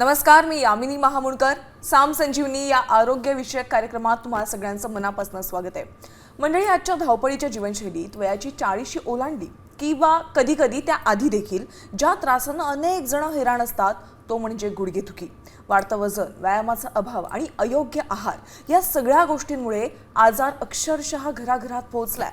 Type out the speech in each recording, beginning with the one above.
नमस्कार, मी यामिनी महामुळकर. साम संजीवनी या आरोग्यविषयक कार्यक्रमात तुम्हाला सगळ्यांचं मनापासून स्वागत आहे. मंडळी, आजच्या धावपळीच्या जीवनशैलीत वयाची 40शी ओलांडली किंवा कधी कधी त्या आधी देखील ज्या त्रासानं अनेक जण हैराण असतात तो म्हणजे गुडघेदुखी. वाढतं वजन, व्यायामाचा अभाव आणि अयोग्य आहार या सगळ्या गोष्टींमुळे आजार अक्षरशः घराघरात पोहोचलाय.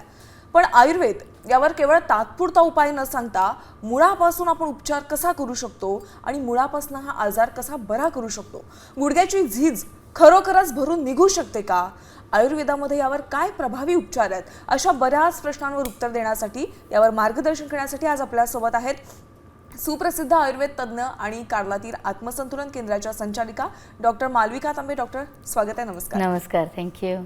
पण आयुर्वेद यावर केवळ तात्पुरता उपाय न सांगता मुळापासून आपण उपचार कसा करू शकतो आणि मुळापासून हा आजार कसा बरा करू शकतो, गुडघ्याची झीज खरोखरच भरून निघू शकते का, आयुर्वेदामध्ये यावर काय प्रभावी उपचार आहेत, अशा बऱ्याच प्रश्नांवर उत्तर देण्यासाठी, यावर मार्गदर्शन करण्यासाठी आज आपल्यासोबत आहेत सुप्रसिद्ध आयुर्वेद तज्ज्ञ आणि कार्लातील आत्मसंतुलन केंद्राच्या संचालिका डॉक्टर मालविका तांबे. डॉक्टर, स्वागत आहे. नमस्कार. नमस्कार, थँक्यू.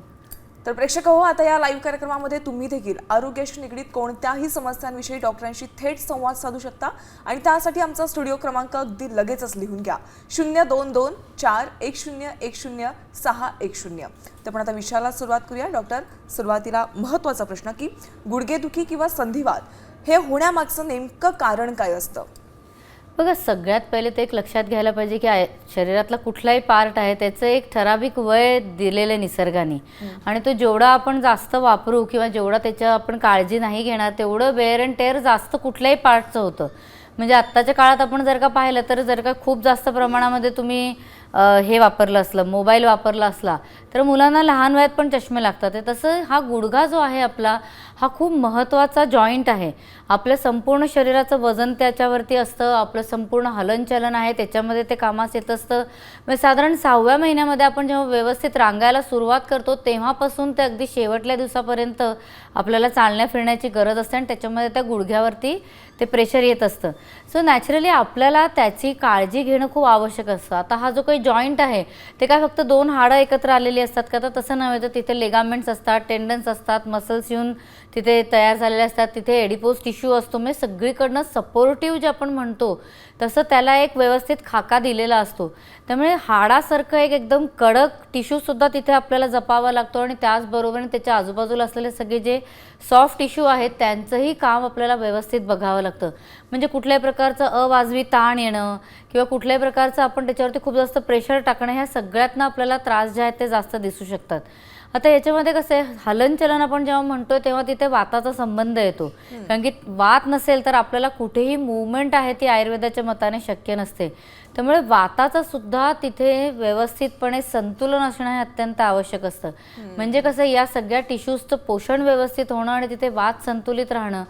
तर प्रेक्षक हो, आता या लाईव्ह कार्यक्रमामध्ये तुम्ही देखील आरोग्याशी निगडीत कोणत्याही समस्यांविषयी डॉक्टरांशी थेट संवाद साधू शकता आणि त्यासाठी आमचा स्टुडिओ क्रमांक अगदी लगेचच लिहून घ्या, 022410100610. तर पण आता विषयाला सुरुवात करूया. डॉक्टर, सुरुवातीला महत्त्वाचा प्रश्न की गुडघेदुखी किंवा संधिवात हे होण्यामागचं नेमकं कारण काय असतं? बघा, सगळ्यात पहिले ते एक लक्षात घ्यायला पाहिजे की शरीरातला कुठलाही पार्ट आहे त्याचं एक ठराविक वय दिलेलं निसर्गाने, आणि तो जेवढा आपण जास्त वापरू किंवा जेवढा त्याच्या आपण काळजी नाही घेणार तेवढं वेअर अँड टेअर जास्त कुठल्याही पार्टचं होतं. म्हणजे आत्ताच्या काळात आपण जर का पाहिलं तर जर का खूप जास्त प्रमाणामध्ये तुम्ही हे वापरलं असलं, मोबाईल वापरला असला, तर मुलांना लहान वयात पण चष्मे लागतात. तसं हा गुडघा जो आहे आपला, हा खूप महत्त्वाचा जॉईंट आहे. आपलं संपूर्ण शरीराचं वजन त्याच्यावरती असतं, आपलं संपूर्ण हलनचलन आहे त्याच्यामध्ये ते कामास येत असतं. म्हणजे साधारण 6व्या महिन्यामध्ये आपण जेव्हा व्यवस्थित रांगायला सुरुवात करतो तेव्हापासून ते अगदी शेवटल्या दिवसापर्यंत आपल्याला चालण्या फिरण्याची गरज असते आणि त्याच्यामध्ये त्या गुडघ्यावरती ते प्रेशर येत असतं. सो नॅचरली आपल्याला त्याची काळजी घेणं खूप आवश्यक असतं. आता हा जो काही जॉईंट आहे ते काय फक्त 2 हाडं एकत्र आलेली असतात का? तर तसं नव्हे. तर तिथे लेगामेंट्स असतात, टेंडन्स असतात, मसल्स येऊन तिथे तयार झालेले असतात, तिथे एडिपोज टिश्यू असतो. म्हणजे सगळीकडनं सपोर्टिव्ह जे आपण म्हणतो तसं त्याला एक व्यवस्थित खाका दिलेला असतो. त्यामुळे हाडासारखं एक एकदम कडक टिश्यूसुद्धा तिथे आपल्याला जपावा लागतो आणि त्याचबरोबर त्याच्या आजूबाजूला असलेले सगळे जे सॉफ्ट टिश्यू आहेत त्यांचंही काम आपल्याला व्यवस्थित बघावं लागतं. म्हणजे कुठल्याही प्रकारचं अवाजवी ताण येणं किंवा कुठल्याही प्रकारचं आपण त्याच्यावरती खूप जास्त प्रेशर टाकणं, ह्या सगळ्यातनं आपल्याला त्रास जे आहेत ते जास्त दिसू शकतात. आता याच्यामध्ये कसं आहे, हलनचलन आपण जेव्हा म्हणतोय तेव्हा तिथे वाताचा संबंध येतो. कारण की वात नसेल तर आपल्याला कुठेही मूवमेंट आहे ती आयुर्वेदाच्या मताने शक्य नसते. त्यामुळे वाताचं सुद्धा तिथे व्यवस्थितपणे संतुलन असणं हे अत्यंत आवश्यक असतं. म्हणजे कसं, या सगळ्या टिश्यूजचं पोषण व्यवस्थित होणं आणि तिथे वात संतुलित राहणं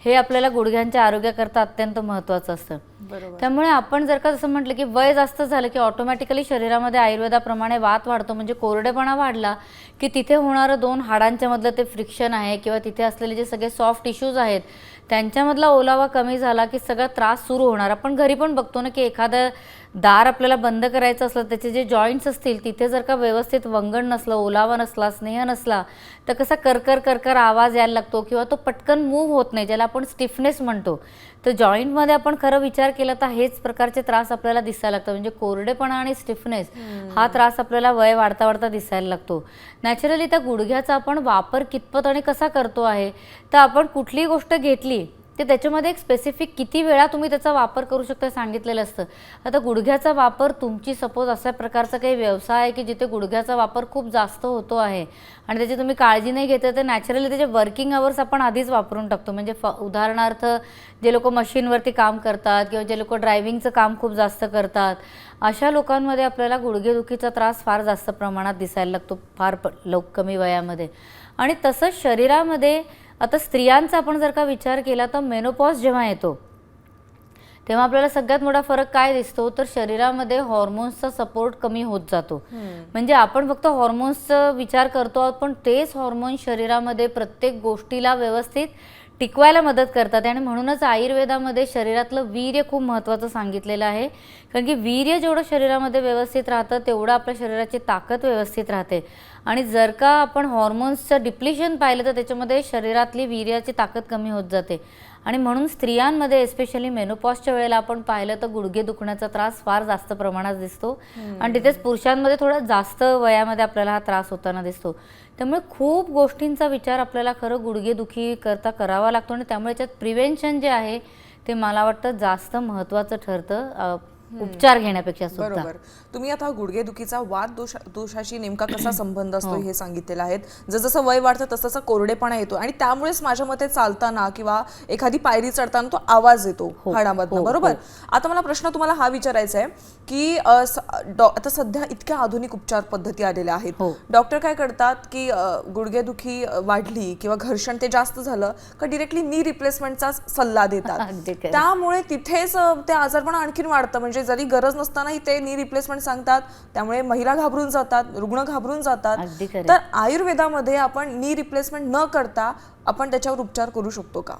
हे आपल्याला गुडघ्यांच्या आरोग्याकरता अत्यंत महत्त्वाचं असतं. त्यामुळे आपण जर का जसं म्हटलं की वय जास्त झालं की ऑटोमॅटिकली शरीरामध्ये आयुर्वेदाप्रमाणे वात वाढतो. म्हणजे कोरडेपणा वाढला की तिथे होणारं 2 हाडांच्या मधलं ते फ्रिक्शन आहे किंवा तिथे असलेले जे सगळे सॉफ्ट टिश्यूज आहेत त्यांच्यामधला ओलावा कमी झाला की सगळा त्रास सुरू होणार. आपण घरी पण बघतो ना की एखादं दार आपल्याला बंद करायचं असलं, त्याचे जे जॉईंट्स असतील तिथे जर का व्यवस्थित वंगण नसलं, ओलावा नसला, स्नेह नसला, तर कसा करकर करकर आवाज यायला लागतो किंवा तो पटकन मूव्ह होत नाही, ज्याला आपण स्टिफनेस म्हणतो. तर जॉईंटमध्ये आपण खरं विचार केला तर हेच प्रकारचे त्रास आपल्याला दिसायला लागतात. म्हणजे कोरडेपणा आणि स्टिफनेस हा त्रास आपल्याला वय वाढता वाढता दिसायला लागतो. नॅचरली त्या गुडघ्याचा आपण वापर कितपत आणि कसा करतो आहे, तर आपण कुठली गोष्ट घेतली ते त्याच्यामध्ये एक स्पेसिफिक किती वेळा तुम्ही त्याचा वापर करू शकता सांगितलेलं असतं. आता गुडघ्याचा वापर तुमची सपोज अशा प्रकारचा काही व्यवसाय आहे की जिथे गुडघ्याचा वापर खूप जास्त होतो आहे आणि त्याची तुम्ही काळजी नाही घेता, तर नॅचरली त्याचे वर्किंग अवर्स आपण आधीच वापरून टाकतो. म्हणजे उदाहरणार्थ जे लोक मशीनवरती काम करतात किंवा जे लोक ड्रायव्हिंगचं काम खूप जास्त करतात, अशा लोकांमध्ये आपल्याला गुडघेदुखीचा त्रास फार जास्त प्रमाणात दिसायला लागतो, फार कमी वयामध्ये. आणि तसंच शरीरामध्ये आता स्त्रियांचा आपण जर का विचार केला तर मेनोपॉज जेव्हा येतो तेव्हा आपल्याला सगळ्यात मोठा फरक काय दिसतो, तर शरीरामध्ये हॉर्मोन्सचा सपोर्ट कमी होत जातो. म्हणजे आपण फक्त हॉर्मोन्सचा विचार करतो आहोत पण तेच हॉर्मोन्स शरीरामध्ये प्रत्येक गोष्टीला व्यवस्थित टिकवायला मदत करतात. आणि म्हणूनच आयुर्वेदामध्ये शरीरातलं वीर्य खूप महत्त्वाचं सांगितलेलं आहे. कारण की वीर्य जेवढं शरीरामध्ये व्यवस्थित राहतं तेवढं आपल्या शरीराची ताकद व्यवस्थित राहते. आणि जर का आपण हॉर्मोन्सचं डिप्लिशन पाहिलं तर त्याच्यामध्ये शरीरातली वीर्याची ताकद कमी होत जाते. आणि म्हणून स्त्रियांमध्ये एस्पेशली मेनोपॉजच्या वेळेला आपण पाहिलं तर गुडघे दुखण्याचा त्रास फार जास्त प्रमाणात दिसतो आणि तिथेच पुरुषांमध्ये थोडा जास्त वयामध्ये आपल्याला हा त्रास होताना दिसतो. त्यामुळे खूप गोष्टींचा विचार आपल्याला खरं गुडघेदुखी करता करावा लागतो आणि त्यामुळे याच्यात प्रिव्हेन्शन जे आहे ते मला वाटतं जास्त महत्त्वाचं ठरतं. उपचार घेण्यापेक्षा सुद्धा. बरोबर. तुम्ही आता गुडघेदुखीचा दोषाशी नेमका कसा संबंध असतो हे सांगितलेलं आहे. जसं वय वाढतं तसं कोरडेपणा येतो आणि त्यामुळेच माझ्या मते चालताना किंवा एखादी पायरी चढताना तो आवाज येतो हाडामधनं. बरोबर. आता मला प्रश्न तुम्हाला हा विचारायचा आहे की आता सध्या इतक्या आधुनिक उपचार पद्धती आलेल्या आहेत. डॉक्टर काय करतात की गुडघेदुखी वाढली किंवा घर्षण ते जास्त झालं का डिरेक्टली नी रिप्लेसमेंटचा सल्ला देतात. त्यामुळे तिथेच ते आजारपण आणखीन वाढतं. म्हणजे जरी गरज नसतानाही ते नी रिप्लेसमेंट सांगतात. त्यामुळे महिला घाबरून जातात, रुग्ण घाबरून जातात. तर आयुर्वेदामध्ये आपण नी रिप्लेसमेंट न करता आपण त्याच्यावर उपचार करू शकतो का?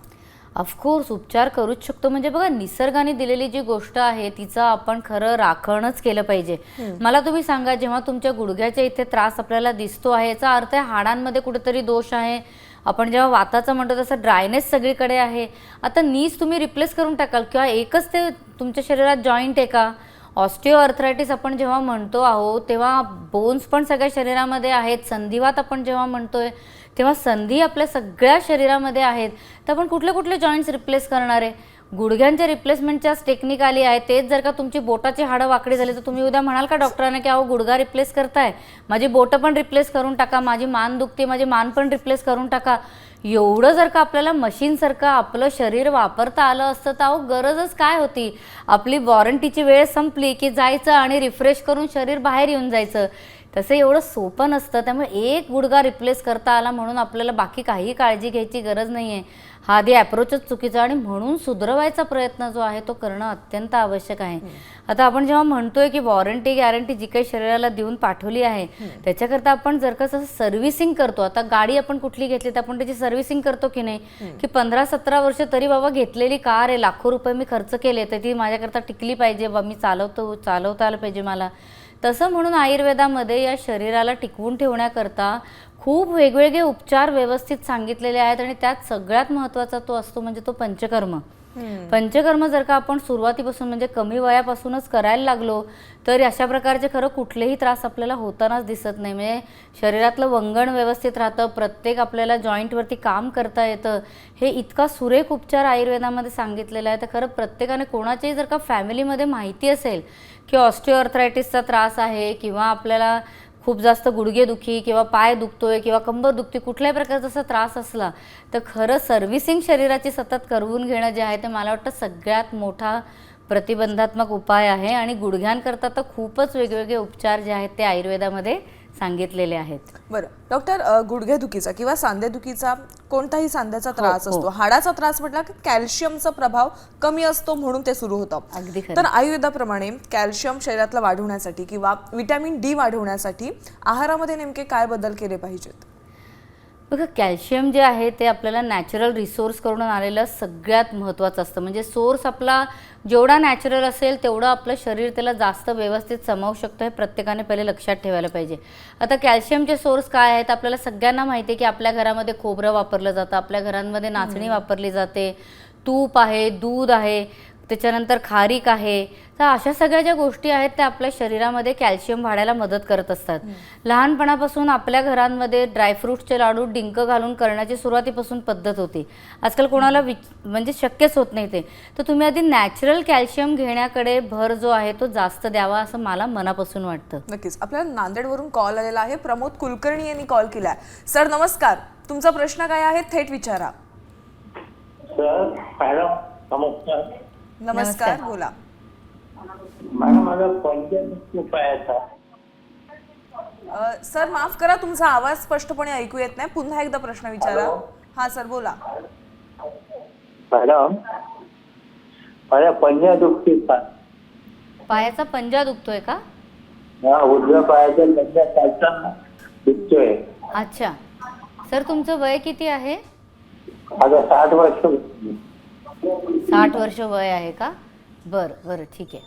ऑफकोर्स उपचार करूच शकतो. म्हणजे बघा, निसर्गाने दिलेली जी गोष्ट आहे तिचं आपण खरं राखणच केलं पाहिजे. मला तुम्ही सांगा, जेव्हा तुमच्या गुडघ्याच्या इथे त्रास आपल्याला दिसतो आहे याचा अर्थ आहे हाडांमध्ये कुठेतरी दोष आहे. आपण जेव्हा वाताचं म्हणतो तसं ड्रायनेस सगळीकडे आहे. आता नीज तुम्ही रिप्लेस करून टाकाल किंवा एकच ते तुमच्या शरीरात जॉईंट आहे का? ऑस्टिओआर्थरायटिस आपण जेव्हा म्हणतो आहोत तेव्हा बोन्स पण सगळ्या शरीरामध्ये आहेत. संधिवात आपण जेव्हा म्हणतोय तेव्हा संधी आपल्या सगळ्या शरीरामध्ये आहेत. तर आपण कुठले कुठले जॉईंट्स रिप्लेस करणार आहे? गुडघ्यांच्या रिप्लेसमेंटच्याच टेक्निक आली आहे. तेच जर का तुमची बोटाची हाडं वाकडी झाली तर तुम्ही उद्या म्हणाल का डॉक्टरांना की अहो गुडघा रिप्लेस करताय, माझी बोटं पण रिप्लेस करून टाका, माझी मान दुखते, माझी मान पण रिप्लेस करून टाका. एवढं जर का आपल्याला मशीनसारखं आपलं शरीर वापरता आलं असतं तर अहो गरजच काय होती? आपली वॉरंटीची वेळ संपली की जायचं आणि रिफ्रेश करून शरीर बाहेर येऊन जायचं. तसं एवढं सोपं नसतं. त्यामुळे एक गुडघा रिप्लेस करता आला म्हणून आपल्याला बाकी काही काळजी घ्यायची गरज नाही आहे. हा आधी ॲप्रोचच चुकीचा आणि म्हणून सुधरवायचा प्रयत्न जो आहे तो करणं अत्यंत आवश्यक आहे. आता आपण जेव्हा म्हणतोय की वॉरंटी गॅरंटी जी काही शरीराला देऊन पाठवली आहे त्याच्याकरता आपण जर का सर्व्हिसिंग करतो, आता गाडी आपण कुठली घेतली तर आपण त्याची सर्व्हिसिंग करतो की नाही, की 15-17 वर्ष तरी बाबा घेतलेली कार आहे, लाखो रुपये मी खर्च केले तर ती माझ्याकरता टिकली पाहिजे, मी चालवता आलं पाहिजे मला. तसं म्हणून आयुर्वेदामध्ये या शरीराला टिकवून ठेवण्याकरता खूप वेगवेगळे उपचार व्यवस्थित सांगितलेले आहेत आणि त्यात सगळ्यात महत्त्वाचा तो असतो म्हणजे तो पंचकर्म. पंचकर्म जर का आपण सुरुवातीपासून म्हणजे कमी वयापासूनच करायला लागलो तर अशा प्रकारचे खरं कुठलेही त्रास आपल्याला होतानाच दिसत नाही. म्हणजे शरीरातलं वंगण व्यवस्थित राहतं, प्रत्येक आपल्याला जॉईंटवरती काम करता येतं. हे इतका सुरेख उपचार आयुर्वेदामध्ये सांगितलेला आहे. तर खरं प्रत्येकाने कोणाच्याही जर का फॅमिलीमध्ये माहिती असेल की ऑस्टिओआर्थरायटिसचा त्रास आहे किंवा आपल्याला खूप जास्त गुडघेदुखी किंवा पाय दुखतोय किंवा कंबर दुखते, कुठल्याही प्रकारचा असा त्रास असला तर खरं सर्व्हिसिंग शरीराची सतत करवून घेणं जे आहे ते मला वाटतं सगळ्यात मोठा प्रतिबंधात्मक उपाय आहे. आणि गुडघ्यांकरता तर खूपच वेगवेगळे उपचार जे आहेत ते आयुर्वेदामध्ये सांगितलेले आहेत. बरं डॉक्टर, गुडघेदुखीचा किंवा सांधेदुखीचा कोणताही सांध्याचा त्रास असतो, हाडाचा त्रास म्हटला की कॅल्शियमचा प्रभाव कमी असतो म्हणून ते सुरू होतं. अगदी खरं. तर आयुर्वेदाप्रमाणे कॅल्शियम शरीरातला वाढवण्यासाठी किंवा विटॅमिन डी वाढवण्यासाठी आहारामध्ये नेमके काय बदल केले पाहिजेत? बघा, कॅल्शियम जे आहे ते आपल्याला नॅचरल रिसोर्स करून आलेलं सगळ्यात महत्त्वाचं असतं. म्हणजे सोर्स आपला जेवढा नॅचरल असेल तेवढं आपलं शरीर त्याला जास्त व्यवस्थित सामावू शकतं. हे प्रत्येकाने पहिले लक्षात ठेवायला पाहिजे. आता कॅल्शियमचे सोर्स काय आहेत आपल्याला सगळ्यांना माहिती आहे की आपल्या घरामध्ये खोबरं वापरलं जातं, आपल्या घरांमध्ये नाचणी वापरली जाते, तूप आहे, दूध आहे, त्याच्यानंतर खारीक आहे. तर अशा सगळ्या ज्या गोष्टी आहेत त्या आपल्या शरीरामध्ये कॅल्शियम वाढायला मदत करत असतात. लहानपणापासून आपल्या घरांमध्ये ड्रायफ्रूट्सचे लाडू डिंक घालून करण्याची सुरुवातीपासून पद्धत होती. आजकाल कोणाला म्हणजे शक्यच होत नाही ते. तर तुम्ही आधी नॅचरल कॅल्शियम घेण्याकडे भर जो आहे तो जास्त द्यावा असं मला मनापासून वाटतं. नक्कीच. आपल्याला नांदेडवरून कॉल आलेला आहे. प्रमोद कुलकर्णी यांनी कॉल केलाय. सर नमस्कार, तुमचा प्रश्न काय आहे थेट विचारा. सर मॅडम नमस्कार. नमस्कार, बोला. मॅडम माझा पंचदुखी पायाचा. सर माफ करा, तुमचा आवाज स्पष्टपणे ऐकू येत नाही, पुन्हा एकदा प्रश्न विचारा. हा सर बोला. मॅडम माझ्या पंजा दुखती. पायाचा पंजा दुखतोय का? हा, उजव्या पायाचा पंजा खालचा दुखतोय. अच्छा सर, तुमचं वय किती आहे? आता 60 वर्ष. 60 वर्ष वय आहे का? बरं बरं, ठीक आहे.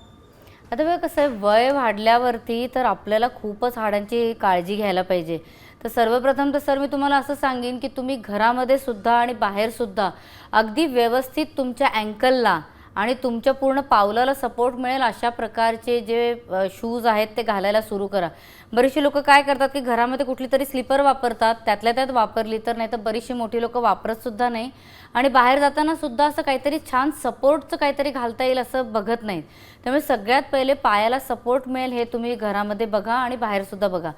आता बघा कसं आहे, वय वाढल्यावरती तर आपल्याला खूपच हाडांची काळजी घ्यायला पाहिजे. तर सर्वप्रथम तर सर मी तुम्हाला असं सांगेन की तुम्ही घरामध्ये सुद्धा आणि बाहेर सुद्धा अगदी व्यवस्थित तुमच्या अँकलला आणि तुमच्या पूर्ण पावलाला सपोर्ट मिळेल अशा प्रकारचे जे शूज आहेत ते घालायला सुरू करा. बरीचशी लोक काय करतात की घरामध्ये कुठली तरी स्लीपर वापरतात, त्यातल्या त्यात वापरली तर, नाही तर बरीचशी मोठी लोक वापरत सुद्धा नाही आणि बाहेर जाताना सुद्धा असं काहीतरी छान सपोर्टचं काहीतरी घालता येईल असं बघत नाहीत. त्यामुळे सगळ्यात पहिले पायाला सपोर्ट मिळेल हे तुम्ही घरामध्ये बघा आणि बाहेरसुद्धा बघा.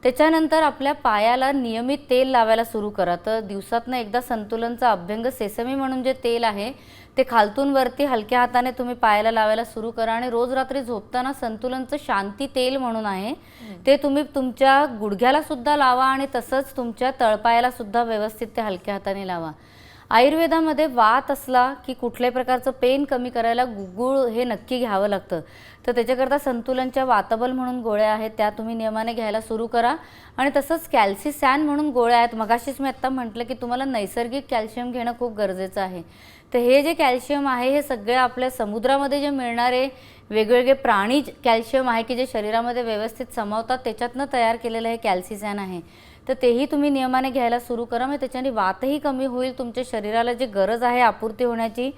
त्याच्यानंतर आपल्या पायाला नियमित तेल लावायला सुरू करा. तर दिवसातनं एकदा संतुलनचं अभ्यंग सेसमी म्हणून जे तेल आहे ते खालतून वरती हलक्या हाताने तुम्ही पायाला लावायला सुरू करा आणि रोज रात्री झोपताना संतुलनचं शांती तेल म्हणून आहे ते तुम्ही तुमच्या गुडघ्याला सुद्धा लावा आणि तसंच तुमच्या तळपायाला सुद्धा व्यवस्थित ते हलक्या हाताने लावा. आयुर्वेदामध्ये वात असला की कुठल्याही प्रकारचं पेन कमी करायला गुगुळ हे नक्की घ्यावं लागतं. तर त्याच्याकरता संतुलनच्या वातबल म्हणून गोळ्या आहेत त्या तुम्ही नियमाने घ्यायला सुरू करा. आणि तसंच कॅल्सीसॅन म्हणून गोळ्या आहेत. मगाशीच मी आत्ता म्हटलं की तुम्हाला नैसर्गिक कॅल्शियम घेणं खूप गरजेचं आहे. तर हे जे कॅल्शियम आहे हे सगळे आपल्या समुद्रामध्ये जे मिळणारे वेगवेगळे प्राणी कॅल्शियम आहे की जे शरीरामध्ये व्यवस्थित सामावतात त्याच्यातनं तयार केलेलं हे कॅल्सीसॅन आहे. तर तेही तुम्ही नियमाने घ्यायला सुरू करा. मग त्याच्याने वातही कमी होईल, तुमच्या शरीराला जी गरज आहे आपूर्ती होण्याची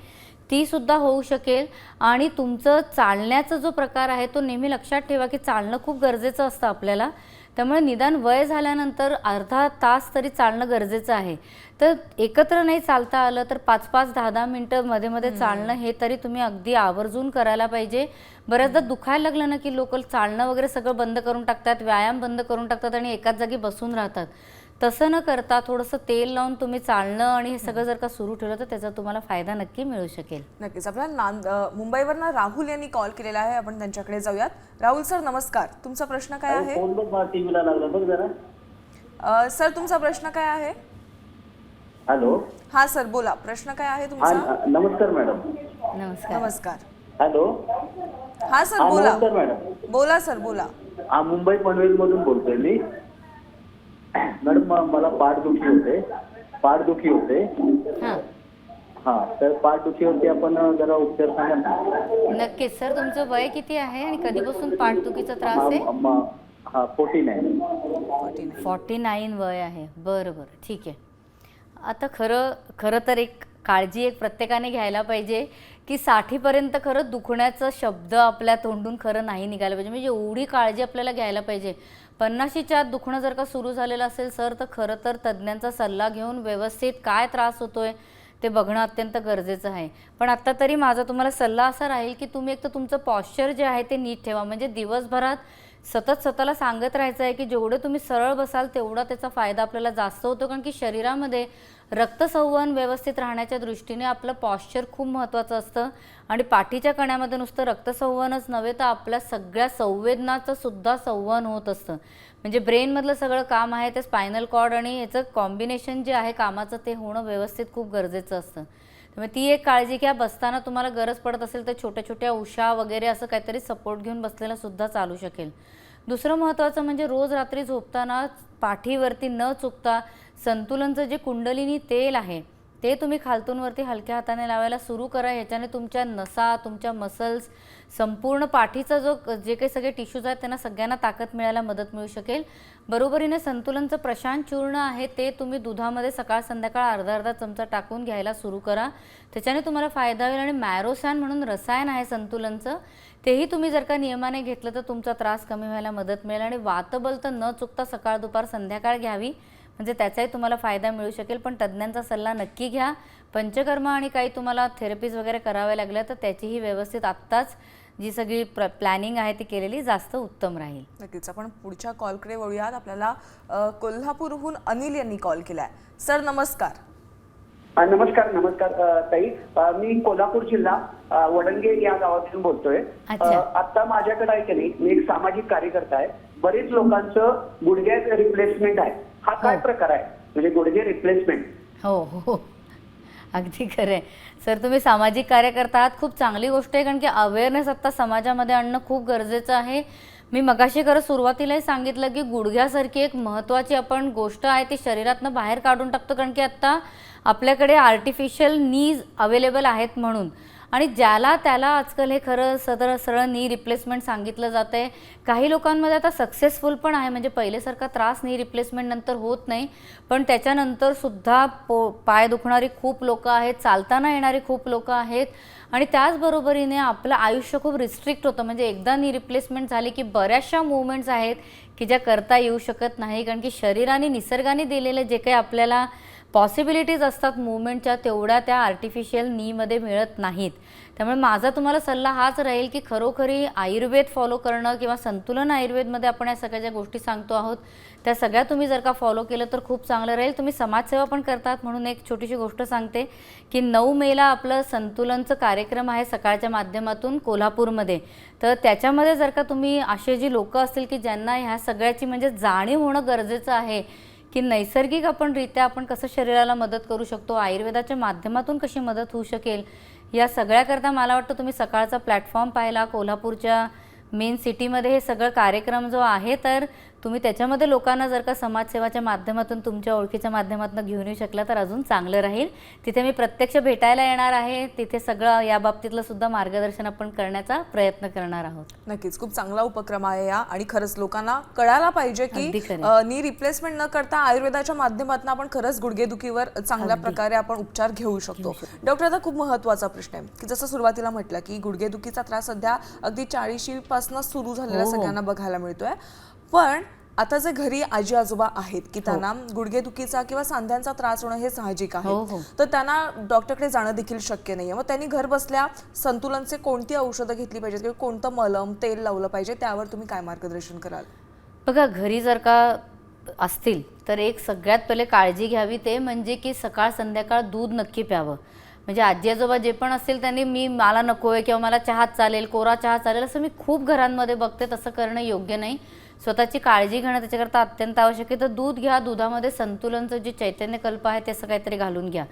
ती सुद्धा होऊ शकेल. आणि तुमचं चालण्याचा जो प्रकार आहे तो नेहमी लक्षात ठेवा की चालणं खूप गरजेचं असतं आपल्याला. त्यामुळे निदान वय झाल्यानंतर अर्धा तास तरी चालणं गरजेचं आहे. तर एकत्र नाही चालता आलं तर 5-5, 10-10 मिनटं मध्ये मध्ये चालणं हे तरी तुम्ही अगदी आवर्जून करायला पाहिजे. बऱ्याचदा दुखायला लागलं ना की लोक चालणं वगैरे सगळं बंद करून टाकतात, व्यायाम बंद करून टाकतात आणि एकाच जागी बसून राहतात. तसं न करता थोडंसं तेल लावून तुम्ही चालणं आणि हे सगळं जर का सुरू ठेवलं तर त्याचा तुम्हाला फायदा नक्की मिळू शकेल. नक्कीच. आपल्याला मुंबईवरनं राहुल यांनी कॉल केलेला आहे, आपण त्यांच्याकडे जाऊयात. राहुल सर नमस्कार, तुमचा प्रश्न काय आहे? टीव्हीला लागला बघ जरा. सर तुमचा प्रश्न काय आहे? हॅलो. हा सर बोला, प्रश्न काय आहे तुमचा? नमस्कार मॅडम. नमस्कार. नमस्कार. हॅलो. हा सर बोला. नमस्कार मॅडम. बोला सर बोला. मुंबई पनवेल मधून बोलतोय मी. मॅडम मला पाठदुखी होते. हा तर पाठदुखीवरती आपण जरा उपचार सांगा ना. नक्कीच सर. तुमचं वय किती आहे आणि कधीपासून पाठदुखीचा त्रास आहे? 49 वय आहे. बरं बरं ठीक आहे. आता खरं तर एक काळजी एक प्रत्येकाने घ्यायला पाहिजे की 60पर्यंत खरं दुखण्याचा शब्द आपल्या तोंडून खरं नाही निघायला पाहिजे. म्हणजे एवढी काळजी आपल्याला घ्यायला पाहिजे. 50च्या आत दुखणं जर का सुरू झालेलं असेल सर तर खरं तर तज्ज्ञांचा सल्ला घेऊन व्यवस्थित काय त्रास होतोय ते बघणं अत्यंत गरजेचं आहे. पण आत्ता तरी माझा तुम्हाला सल्ला असा राहील की तुम्ही एक तर तुमचं पॉश्चर जे आहे ते नीट ठेवा. म्हणजे दिवसभरात सतत स्वतःला सांगत राहायचं आहे की जेवढे तुम्ही सरळ बसाल तेवढा त्याचा फायदा आपल्याला जास्त होतो. कारण की शरीरामध्ये रक्तसंवहन व्यवस्थित राहण्याच्या दृष्टीने आपलं पॉश्चर खूप महत्त्वाचं असतं. आणि पाठीच्या कण्यामध्ये नुसतं रक्तसंवहनच नव्हे तर आपल्या सगळ्या संवेदनाचं सुद्धा संवहन होत असतं. म्हणजे ब्रेनमधलं सगळं काम आहे ते स्पायनल कॉर्ड आणि याचं कॉम्बिनेशन जे आहे कामाचं ते होणं व्यवस्थित खूप गरजेचं असतं. त्यामुळे ती एक काळजी घ्या. बसताना तुम्हाला गरज पडत असेल तर छोट्या छोट्या उशा वगैरे असं काहीतरी सपोर्ट घेऊन बसलेलं सुद्धा चालू शकेल. दुसरं महत्त्वाचं म्हणजे रोज रात्री झोपताना पाठीवरती न चुकता संतुलनचं जे कुंडलिनी तेल आहे ते तुम्ही खालतून वरती हलक्या हाताने लावायला सुरू करा. ह्याच्याने तुमच्या नसा, तुमच्या मसल्स, संपूर्ण पाठीचा जे काही सगळे टिश्यूज आहेत त्यांना सगळ्यांना ताकद मिळायला मदत मिळू शकेल. बरोबरीने संतुलनचं प्रशांत चूर्ण आहे ते तुम्ही दुधामध्ये सकाळ संध्याकाळ अर्धा चमचा टाकून घ्यायला सुरू करा. त्याच्याने तुम्हाला फायदा होईल. आणि मॅरोसॅन म्हणून रसायन आहे संतुलनचं तेही तुम्ही जर का नियमाने घेतलं तर तुमचा त्रास कमी व्हायला मदत मिळेल. आणि वातबल तर न चुकता सकाळ दुपार संध्याकाळ घ्यावी म्हणजे त्याचाही तुम्हाला फायदा मिळू शकेल. पण तज्ज्ञांचा सल्ला नक्की घ्या. पंचकर्मा आणि काही तुम्हाला थेरपीज वगैरे कराव्या लागल्या तर त्याचीही व्यवस्थित आत्ताच जी सगळी प्लॅनिंग आहे ती केलेली जास्त उत्तम राहील. नक्कीच. आपण पुढच्या कॉलकडे वळूयात. आपल्याला कोल्हापूरहून अनिल यांनी कॉल केलाय. सर नमस्कार. नमस्कार ताई. मी कोल्हापूर जिल्हा वडंगे या गावातून बोलतोय. आता माझ्याकडे आहे की नाही, मी एक सामाजिक कार्यकर्ता आहे. बरेच लोकांचं गुडघ्यात रिप्लेसमेंट आहे. हा काय प्रकार आहे म्हणजे गुडघे रिप्लेसमेंट? हो हो अगदी खरं आहे सर. तुम्ही सामाजिक कार्यकर्ता आहात, खूप चांगली गोष्ट आहे. कारण की अवेअरनेस आत्ता समाजामध्ये आणणं खूप गरजेचं आहे. मी मगाशी खरं सुरुवातीलाही सांगितलं की गुडघ्यासारखी एक महत्त्वाची आपण गोष्ट आहे ती शरीरातनं बाहेर काढून टाकतो. कारण की आत्ता आपल्याकडे आर्टिफिशियल नीज अवेलेबल आहेत म्हणून. आणि ज्याला त्याला आजकाल हे खरं सरळ सरळ नी रिप्लेसमेंट सांगितलं जातं आहे. काही लोकांमध्ये आता सक्सेसफुल पण आहे, म्हणजे पहिल्यासारखा त्रास नी रिप्लेसमेंट नंतर होत नाही, पण त्याच्यानंतर सुद्धा पाय दुखणारी खूप लोकं आहेत, चालताना येणारी खूप लोकं आहेत. आणि त्याचबरोबरीने आपलं आयुष्य खूप रिस्ट्रिक्ट होतं, म्हणजे एकदा नी रिप्लेसमेंट झाली की बऱ्याचशा मुवमेंट्स आहेत की ज्या करता येऊ शकत नाही, कारण की शरीराने निसर्गाने दिलेले जे काही आपल्याला पॉसिबिलिटीज असतात मुवमेंटच्या तेवढ्या त्या आर्टिफिशियल नीमध्ये मिळत नाहीत. त्यामुळे माझा तुम्हाला सल्ला हाच राहील की खरोखरी आयुर्वेद फॉलो करणं किंवा संतुलन आयुर्वेदमध्ये आपण या सगळ्या ज्या गोष्टी सांगतो आहोत त्या सगळ्या तुम्ही जर का फॉलो केलं तर खूप चांगलं राहील. तुम्ही समाजसेवा पण करतात म्हणून एक छोटीशी गोष्ट सांगते की 9 मेला आपलं संतुलनचं कार्यक्रम आहे सकाळच्या माध्यमातून कोल्हापूरमध्ये. तर त्याच्यामध्ये जर का तुम्ही असे जी लोकं असतील की ज्यांना ह्या सगळ्याची म्हणजे जाणीव होणं गरजेचं आहे की नैसर्गिक रित्या आपण कसं शरीराला मदत करू शकतो, आयुर्वेदाच्या माध्यमातून कशी मदत होऊ शकेल, या सगळ्याकरता मला वाटतं तुम्ही सकाळचा प्लॅटफॉर्म पाहिला कोल्हापूरच्या मेन सिटीमध्ये हे सगळं कार्यक्रम जो आहे, तर तुम्ही त्याच्यामध्ये लोकांना जर का समाजसेवाच्या माध्यमातून तुमच्या ओळखीच्या माध्यमातून घेऊन येऊ शकला तर अजून चांगलं राहील. तिथे मी प्रत्यक्ष भेटायला येणार आहे, तिथे सगळं या बाबतीतलं सुद्धा मार्गदर्शन आपण करण्याचा प्रयत्न करणार आहोत. नक्कीच खूप चांगला उपक्रम आहे या, आणि खरंच लोकांना कळायला पाहिजे की नी रिप्लेसमेंट न करता आयुर्वेदाच्या माध्यमातून आपण खरंच गुडघेदुखीवर चांगल्या प्रकारे आपण उपचार घेऊ शकतो. डॉक्टर, आता खूप महत्त्वाचा प्रश्न आहे की जसं सुरुवातीला म्हटलं की गुडघेदुखीचा त्रास सध्या अगदी 40 पासून सुरू झालेला सगळ्यांना बघायला मिळतोय, पण आता जे घरी आजी आजोबा आहेत की त्यांना गुडघेदुखीचा किंवा सांध्यांचा त्रास होणं हे साहजिक आहे, तर त्यांना डॉक्टरकडे जाणं देखील शक्य नाहीये. मग त्यांनी घर बसल्या संतुलनचे कोणती औषधं घेतली पाहिजेत किंवा कोणतं मलम तेल लावलं पाहिजे, त्यावर तुम्ही काय मार्गदर्शन कराल? बघा, घरी जर का असतील तर एक सगळ्यात पहिले काळजी घ्यावी ते म्हणजे की सकाळ संध्याकाळ दूध नक्की प्यावं. म्हणजे आजी आजोबा जे पण असतील त्यांनी मला नको आहे किंवा मला चहाच चालेल, कोरा चहा चालेल असं मी खूप घरांमध्ये बघते. तसं करणं योग्य नाही. स्वतःची काळजी घेणं त्याच्याकरता अत्यंत आवश्यक आहे. तर दूध घ्या, दुधामध्ये संतुलनचं जे चैतन्यकल्प आहे ते असं काहीतरी घालून घ्या.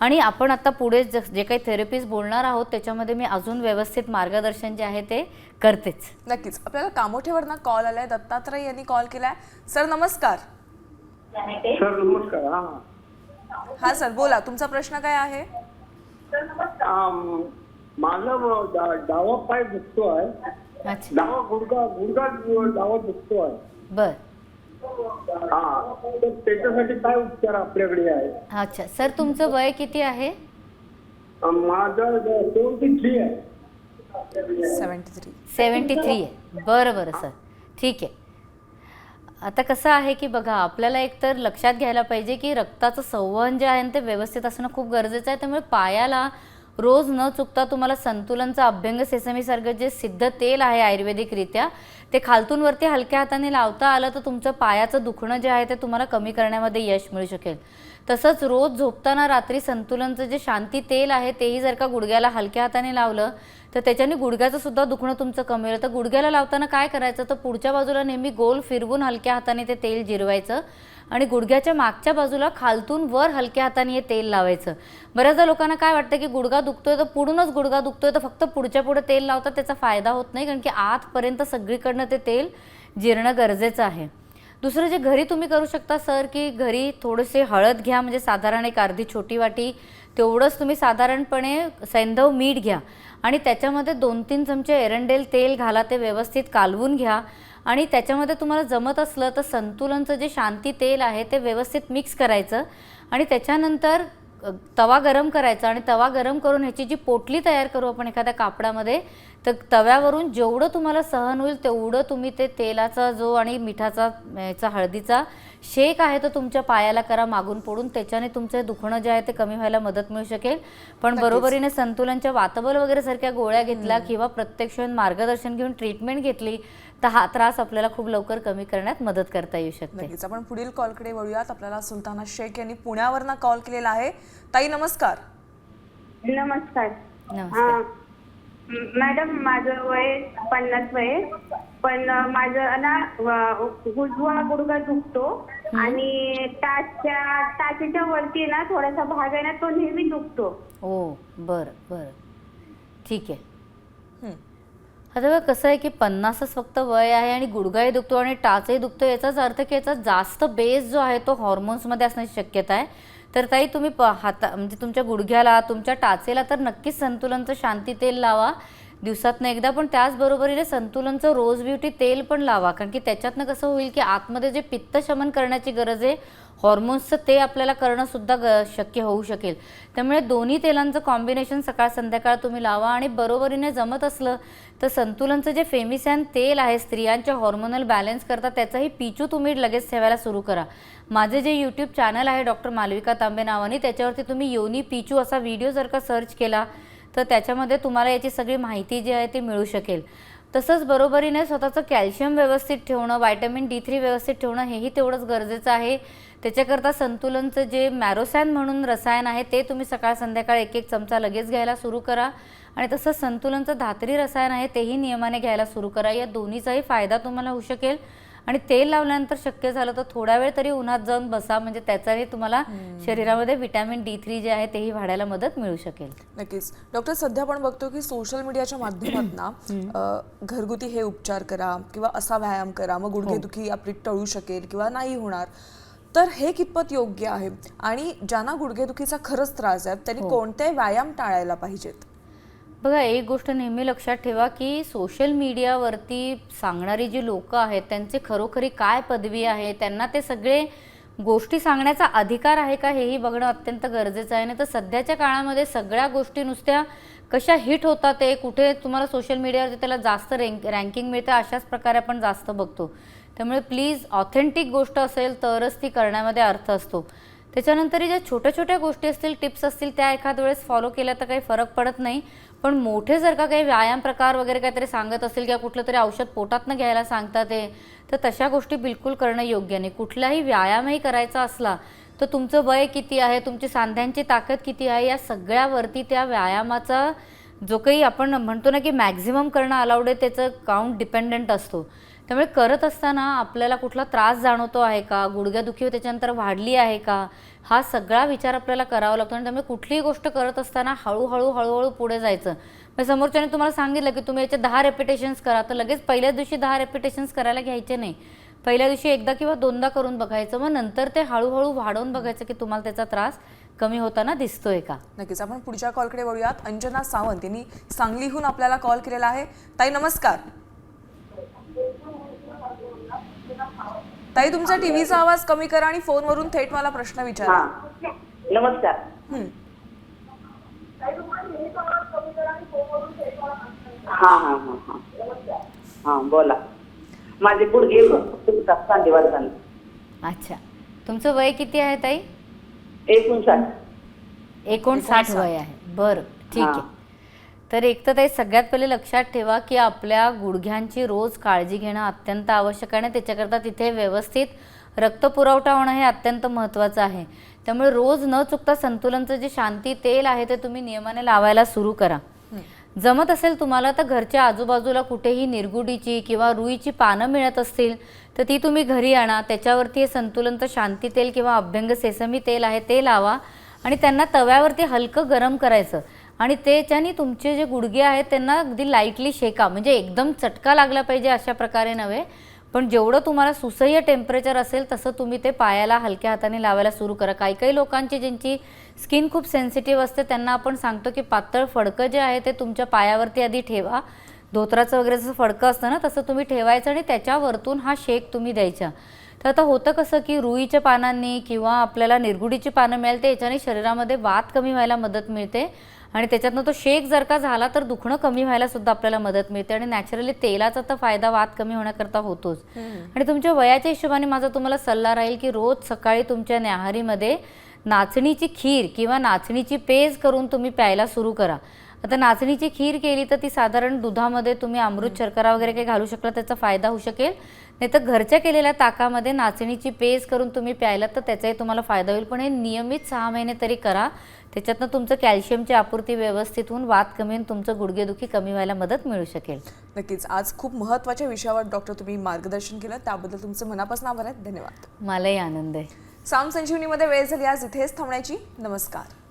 आणि आपण आता पुढे जे काही थेरपीज बोलणार आहोत त्याच्यामध्ये मी अजून व्यवस्थित मार्गदर्शन जे आहे ते करतेच. नक्कीच. आपल्याला कामोठेवरनं कॉल आलाय, दत्तात्रय यांनी कॉल केलाय. सर नमस्कार. सर नमस्कार. हा सर बोला, तुमचा प्रश्न काय आहे? माझा डावा पाय दुखतो आहे, अच्छा, डावा गुडघा डावा दुखतो आहे. बर, तर त्याच्यासाठी काय उपचार आपल्याकडे आहे? अच्छा. सर तुमचं वय किती आहे? माझं 73 आहे. 73 आहे. बरं बरं सर, ठीक आहे. आता कसं आहे की बघा, आपल्याला एकतर लक्षात घ्यायला पाहिजे की रक्ताचं संवहन जे आहे ते व्यवस्थित असणं खूप गरजेचं आहे. त्यामुळे पायाला रोज न चुकता तुम्हाला संतुलनचं अभ्यंग सेसमीसारखं जे सिद्ध तेल आहे आयुर्वेदिकरित्या ते खालतून वरती हलक्या हाताने लावता आलं तर तुमचं पायाचं दुखणं जे आहे ते तुम्हाला कमी करण्यामध्ये यश मिळू शकेल. तसंच रोज झोपताना रात्री संतुलनचं जे शांती तेल आहे तेही जर का गुडघ्याला हलक्या हाताने लावलं तर त्याच्याने गुडघ्याचं सुद्धा दुखणं तुमचं कमी होईल. तर गुडघ्याला लावताना काय करायचं, तर पुढच्या बाजूला नेहमी गोल फिरवून हलक्या हाताने ते तेल जिरवायचं आणि गुडघ्याच्या मागच्या बाजूला खालतून वर हलक्या हाताने हे तेल लावायचं. बऱ्याचदा लोकांना काय वाटतं की गुडघा दुखतोय तर पुढूनच गुडघा दुखतोय तर फक्त पुढच्या पुढे तेल लावतात, त्याचा फायदा होत नाही, कारण की आतपर्यंत सगळीकडनं ते तेल जिरणं गरजेचं आहे. दुसरं जे घरी तुम्ही करू शकता सर, की घरी थोडेसे हळद घ्या, म्हणजे साधारण एक अर्धी छोटी वाटी तेवढंच तुम्ही साधारणपणे सैंधव मीठ घ्या आणि त्याच्यामध्ये 2-3 चमचे एरंडेल तेल घाला, ते व्यवस्थित कालवून घ्या आणि त्याच्यामध्ये तुम्हाला जमत असलं तर संतुलनचं जे शांती तेल आहे ते व्यवस्थित मिक्स करायचं आणि त्याच्यानंतर तवा गरम करायचा आणि तवा गरम करून ह्याची जी पोटली तयार करू आपण एखाद्या कापडामध्ये, तर तव्यावरून जेवढं तुम्हाला सहन होईल तेवढं तुम्ही ते तेलाचा जो आणि मिठाचा याचा हळदीचा शेक आहे तो तुमच्या पायाला करा मागून पडून. त्याच्याने तुमचं दुखणं जे आहे ते कमी व्हायला मदत मिळू शकेल. पण बरोबरीने संतुलनच्या वातबल वगैरे सारख्या गोळ्या घेतल्या किंवा प्रत्यक्ष मार्गदर्शन घेऊन ट्रीटमेंट घेतली तर हा त्रास आपल्याला खूप लवकर कमी करण्यात मदत करता येऊ शकते. नक्कीच. आपण पुढील कॉलकडे वळूयात. आपल्याला सुलताना शेख यांनी पुण्यावरनं कॉल केलेला आहे. ताई नमस्कार. नमस्कार. नमस्कार. मॅडम, माझं वय 50 वय, पण माझं ना उजवा गुडघा दुखतो आणि टाचेच्या वरती ना थोडासा भाग आहे ना तो नेहमी दुखतो. हो, बरं बरं, ठीक आहे. आता बघा कसं आहे की 50च फक्त वय आहे आणि गुडघाही दुखतो आणि टाचही दुखतो, याचाच अर्थ की याचा जास्त बेस जो आहे तो हॉर्मोन्समध्ये असण्याची शक्यता आहे. तर ताई तुम्ही म्हणजे तुमच्या गुडघ्याला, तुमच्या टाचेला तर नक्कीच संतुलनचं शांती तेल लावा दिवसातनं एकदा, पण त्याचबरोबरीने संतुलनचं रोज ब्युटी तेल पण लावा. कारण की त्याच्यातनं कसं होईल की आतमध्ये जे पित्त शमन करण्याची गरज आहे हॉर्मोन्सचं, ते आपल्याला करणं सुद्धा शक्य होऊ शकेल. त्यामुळे दोन्ही तेलांचं कॉम्बिनेशन सकाळ संध्याकाळ तुम्ही लावा. आणि बरोबरीने जमत असलं तर संतुलनचं जे फेमिसॅन तेल आहे स्त्रियांच्या हॉर्मोनल बॅलन्स करता, त्याचाही पिचू तुम्ही लगेच ठेवायला सुरू करा. माझे जे यूट्यूब चॅनल आहे डॉक्टर मालविका तांबे नावाने, त्याच्यावरती तुम्ही योनी पिचू असा व्हिडिओ जर का सर्च केला तर त्याच्यामध्ये तुम्हाला याची सगळी माहिती जी आहे ती मिळू शकेल. तसंच बरोबरीने स्वतःचं कॅल्शियम व्यवस्थित ठेवणं, व्हायटॅमिन D3 व्यवस्थित ठेवणं हेही तेवढंच गरजेचं आहे. त्याच्याकरता संतुलनचं जे मॅरोसॅन म्हणून रसायन आहे ते तुम्ही सकाळ संध्याकाळ 1-1 चमचा लगेच घ्यायला सुरू करा. आणि तसंच संतुलनचं धात्री रसायन आहे तेही नियमाने घ्यायला सुरू करा. या दोन्हीचाही फायदा तुम्हाला होऊ शकेल. आणि तेल लावल्यानंतर शक्य झालं तर थोडा वेळ तरी उन्हात जाऊन बसा, म्हणजे त्याचाही तुम्हाला शरीरामध्ये व्हिटॅमिन D3 जे आहे तेही वाढायला मदत मिळू शकेल. नक्कीच. डॉक्टर, सध्या आपण बघतो की सोशल मीडियाच्या माध्यमातून घरगुती हे उपचार करा किंवा असा व्यायाम करा, मग गुडघेदुखी आपली टळू शकेल किंवा नाही होणार. तर हे कितपत योग्य आहे? आणि ज्यांना गुडघेदुखीचा खरंच त्रास आहे त्यांनी कोणते व्यायाम टाळायला पाहिजेत? बघा, एक गोष्ट नेहमी लक्षात ठेवा की सोशल मीडियावरती सांगणारी जी लोक आहेत त्यांचे खरोखरी काय पदवी आहे, त्यांना ते सगळे गोष्टी सांगण्याचा अधिकार आहे का, हेही बघणं अत्यंत गरजेचं आहे. नाही तर सध्याच्या काळामध्ये सगळ्या गोष्टी नुसत्या कशा हिट होतात, ते कुठे तुम्हाला सोशल मीडियावरती त्याला जास्त रँकिंग मिळते, अशाच प्रकारे आपण जास्त बघतो. त्यामुळे प्लीज ऑथेंटिक गोष्ट असेल तरच ती करण्यामध्ये अर्थ असतो. त्याच्यानंतर ज्या छोट्या छोट्या गोष्टी असतील, टिप्स असतील, त्या एखाद वेळेस फॉलो केल्या तर काही फरक पडत नाही. पण मोठे जर का काही व्यायाम प्रकार वगैरे काहीतरी सांगत असेल किंवा कुठलं तरी औषध पोटातनं घ्यायला सांगतात ते, तर तशा गोष्टी बिलकुल करणं योग्य नाही. कुठलाही व्यायामही करायचा असला तर तुमचं वय किती आहे, तुमची सांध्यांची ताकद किती आहे, या सगळ्यावरती त्या व्यायामाचा जो काही आपण म्हणतो ना की मॅक्झिमम करणं अलाउड आहे त्याचं काउंट डिपेंडंट असतो. त्यामुळे करत असताना आपल्याला कुठला त्रास जाणवतो आहे का, गुडघ्यादुखी त्याच्यानंतर वाढली आहे का, हा सगळा विचार आपल्याला करावा लागतो. आणि त्यामुळे कुठलीही गोष्ट करत असताना हळूहळू पुढे जायचं. मग समोरच्याने तुम्हाला सांगितलं की तुम्ही याचे 10 रेपिटेशन्स करा, तर लगेच पहिल्याच दिवशी 10 रेपिटेशन्स करायला घ्यायचे नाही. पहिल्या दिवशी एकदा किंवा दोनदा करून बघायचं, मग नंतर ते हळूहळू वाढवून बघायचं की तुम्हाला त्याचा त्रास कमी होताना दिसतोय का. नक्कीच. आपण पुढच्या कॉलकडे वळूयात. अंजना सावंत यांनी सांगलीहून आपल्याला कॉल केलेला आहे. ताई नमस्कार. ताई, तुमचा टीव्हीचा आवाज कमी करा आणि फोनवरून थेट मला प्रश्न विचारा. नमस्कार. हा बोला. माझे गुडघे सांधेवात झाले. अच्छा, तुमचं वय किती आहे ताई? 59 वय आहे. बरं, ठीक आहे. तर एक तर ताई सगळ्यात पहिले लक्षात ठेवा की आपल्या गुडघ्यांची रोज काळजी घेणं अत्यंत आवश्यक आहे. त्याच्याकरता तिथे व्यवस्थित रक्तपुरवठा होणं हे अत्यंत महत्त्वाचं आहे. त्यामुळे रोज न चुकता संतुलनचं जे शांती तेल आहे ते तुम्ही नियमाने लावायला सुरू करा. जमत असेल तुम्हाला तर घरच्या आजूबाजूला कुठेही निरगुडीची किंवा रुईची पानं मिळत असतील तर ती तुम्ही घरी आणा. त्याच्यावरती हे संतुलनचं शांती तेल किंवा अभ्यंग सेसमी तेल आहे ते लावा आणि त्यांना तव्यावरती हलकं गरम करायचं. आणि त्याच्याने तुमचे जे गुडघे आहेत त्यांना अगदी लाईटली शेका, म्हणजे एकदम चटका लागला पाहिजे अशा प्रकारे नव्हे, पण जेवढं तुम्हाला सुसह्य टेम्परेचर असेल तसं तुम्ही ते पायाला हलक्या हाताने लावायला सुरू करा. काही लोकांची ज्यांची स्किन खूप सेन्सिटिव्ह असते त्यांना आपण सांगतो की पातळ फडकं जे आहे ते तुमच्या पायावरती आधी ठेवा. धोत्राचं वगैरे जसं फडकं असतं ना तसं तुम्ही ठेवायचं आणि त्याच्यावरतून हा शेक तुम्ही द्यायचा. तर आता होतं कसं की रुईच्या पानांनी किंवा आपल्याला निरगुडीची पानं मिळेल ते याच्याने शरीरामध्ये वात कमी व्हायला मदत मिळते आणि त्याच्यातनं तो शेक जर का झाला तर दुखणं कमी व्हायला सुद्धा आपल्याला मदत मिळते. आणि नॅचरली तेलाचा तर फायदा वात कमी होण्याकरता होतोच. आणि तुमच्या वयाच्या हिशोबाने माझा तुम्हाला सल्ला राहील की रोज सकाळी तुमच्या न्याहारीमध्ये नाचणीची खीर किंवा नाचणीची पेज करून तुम्ही प्यायला सुरू करा. आता नाचणीची खीर केली तर ती साधारण दुधामध्ये तुम्ही अमृत शर्करा वगैरे काही घालू शकला त्याचा फायदा होऊ शकेल. नाही तर घरच्या केलेल्या ताकामध्ये नाचणीची पेज करून तुम्ही प्यायला तर त्याचाही तुम्हाला फायदा होईल. पण हे नियमित 6 महिने तरी करा. त्याच्यातनं तुमचं कॅल्शियमची आपूर्ती व्यवस्थित होऊन वात कमी होऊन तुमचं गुडघेदुखी कमी व्हायला मदत मिळू शकेल. नक्कीच. आज खूप महत्त्वाच्या विषयावर डॉक्टर तुम्ही मार्गदर्शन केलं, त्याबद्दल तुमचे मनापासून आभार आहेत. धन्यवाद. मलाही आनंद आहे. साम संजीवनीमध्ये वेळ झाली आज इथेच थांबण्याची. नमस्कार.